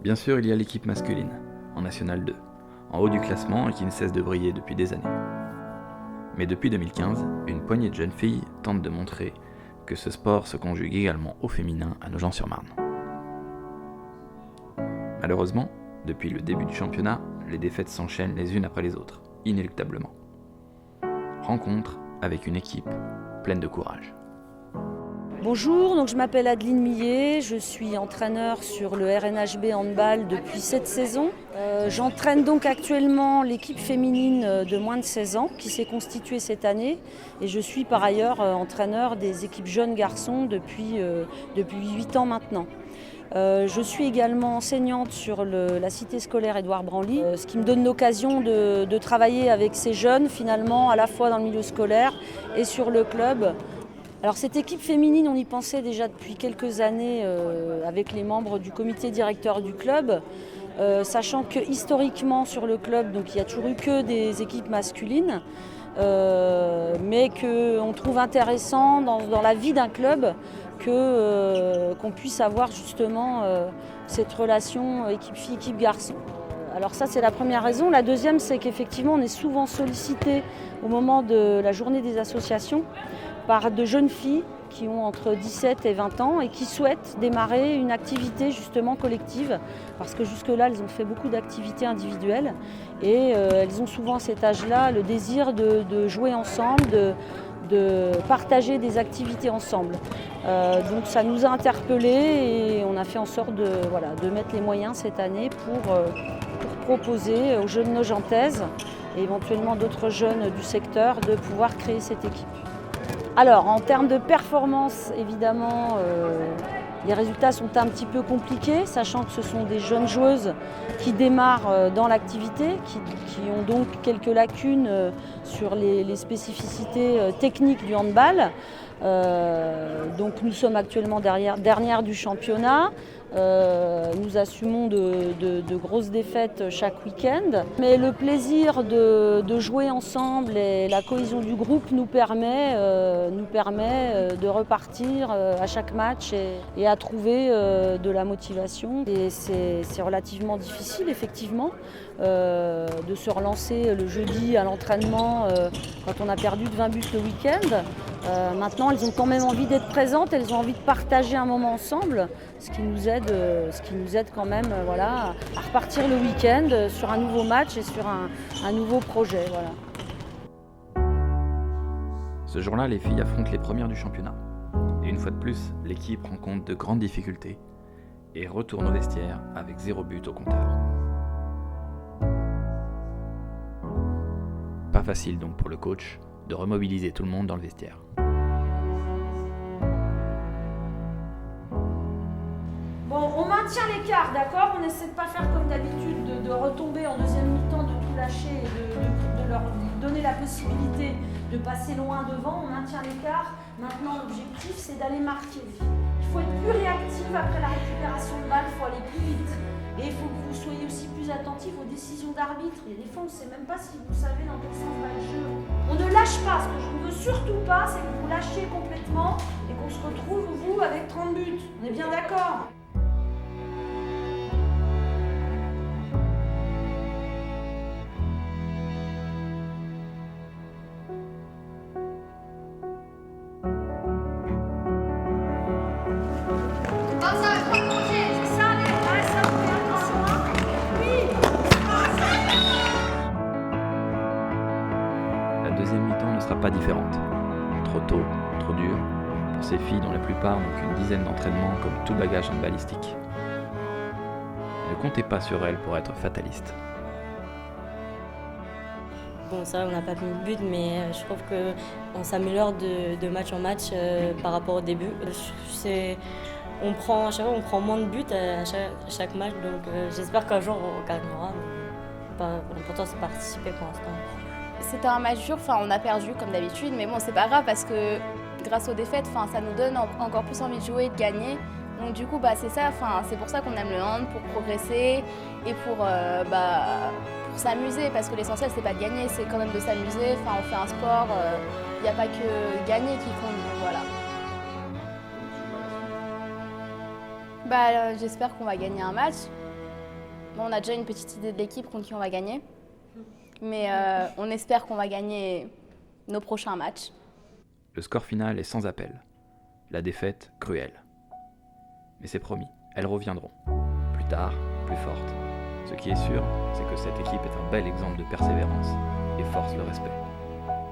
Bien sûr, il y a l'équipe masculine, en National 2, en haut du classement et qui ne cesse de briller depuis des années. Mais depuis 2015, une poignée de jeunes filles tente de montrer que ce sport se conjugue également au féminin à Nogent-sur-Marne. Malheureusement, depuis le début du championnat, les défaites s'enchaînent les unes après les autres, inéluctablement. Rencontre avec une équipe pleine de courage. Bonjour, donc je m'appelle Adeline Millet, je suis entraîneur sur le RNHB handball depuis 7 saisons. J'entraîne donc actuellement l'équipe féminine de moins de 16 ans qui s'est constituée cette année et je suis par ailleurs entraîneur des équipes jeunes garçons depuis 8 ans maintenant. Je suis également enseignante sur la cité scolaire Édouard Branly, ce qui me donne l'occasion de travailler avec ces jeunes finalement à la fois dans le milieu scolaire et sur le club. Alors cette équipe féminine, on y pensait déjà depuis quelques années avec les membres du comité directeur du club, sachant que historiquement sur le club, donc, il n'y a toujours eu que des équipes masculines, mais qu'on trouve intéressant dans la vie d'un club qu'on puisse avoir justement cette relation équipe-fille, équipe-garçon. Alors ça c'est la première raison. La deuxième c'est qu'effectivement on est souvent sollicité au moment de la journée des associations par de jeunes filles qui ont entre 17 et 20 ans et qui souhaitent démarrer une activité justement collective parce que jusque-là elles ont fait beaucoup d'activités individuelles et elles ont souvent à cet âge-là le désir de jouer ensemble, de partager des activités ensemble. Donc ça nous a interpellés et on a fait en sorte de mettre les moyens cette année pour proposer aux jeunes nogentaises et éventuellement d'autres jeunes du secteur de pouvoir créer cette équipe. Alors en termes de performance, évidemment, les résultats sont un petit peu compliqués, sachant que ce sont des jeunes joueuses qui démarrent dans l'activité, qui ont donc quelques lacunes sur les spécificités techniques du handball. Donc nous sommes actuellement dernière du championnat. Nous assumons de grosses défaites chaque week-end. Mais le plaisir de jouer ensemble et la cohésion du groupe nous permet de repartir à chaque match et à trouver de la motivation. Et c'est relativement difficile effectivement de se relancer le jeudi à l'entraînement quand on a perdu de 20 buts le week-end. Maintenant, elles ont quand même envie d'être présentes, elles ont envie de partager un moment ensemble, ce qui nous aide quand même à repartir le week-end sur un nouveau match et sur un nouveau projet. Voilà. Ce jour-là, les filles affrontent les premières du championnat. Et une fois de plus, l'équipe rencontre de grandes difficultés et retourne au vestiaire avec 0 but au compteur. Pas facile donc pour le coach de remobiliser tout le monde dans le vestiaire. Bon, on maintient l'écart, d'accord? On essaie de pas faire comme d'habitude, de retomber en deuxième mi-temps, de tout lâcher et de leur donner la possibilité de passer loin devant. On maintient l'écart. Maintenant, l'objectif, c'est d'aller marquer. Il faut être plus réactif après la récupération de balle, il faut aller plus vite. Et il faut que vous soyez aussi plus attentifs aux décisions d'arbitre. Il y a des fois, on ne sait même pas si vous savez dans quel sens va le jeu. On ne lâche pas. Ce que je ne veux surtout pas, c'est que vous lâchiez complètement et qu'on se retrouve, vous, avec 30 buts. On est bien d'accord? La deuxième mi-temps ne sera pas différente. Trop tôt, trop dur, pour ces filles dont la plupart n'ont qu'une dizaine d'entraînements comme tout bagage handballistique. Ne comptez pas sur elles pour être fatalistes. Bon, ça, on n'a pas mis de but, mais je trouve qu'on s'améliore de match en match par rapport au début. On prend moins de buts à chaque match, donc j'espère qu'un jour on gagnera. L'important c'est de participer pour l'instant. C'était un match dur, on a perdu comme d'habitude, mais bon, c'est pas grave parce que grâce aux défaites, ça nous donne encore plus envie de jouer et de gagner. Donc du coup, c'est ça, c'est pour ça qu'on aime le hand, pour progresser et pour s'amuser, parce que l'essentiel c'est pas de gagner, c'est quand même de s'amuser. On fait un sport, il n'y a pas que gagner qui compte, donc voilà. J'espère qu'on va gagner un match. Bon, on a déjà une petite idée de l'équipe contre qui on va gagner. Mais on espère qu'on va gagner nos prochains matchs. Le score final est sans appel. La défaite cruelle. Mais c'est promis, elles reviendront. Plus tard, plus fortes. Ce qui est sûr, c'est que cette équipe est un bel exemple de persévérance et force le respect.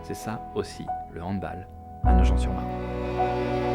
C'est ça aussi, le handball, à Nogent-sur-Marne.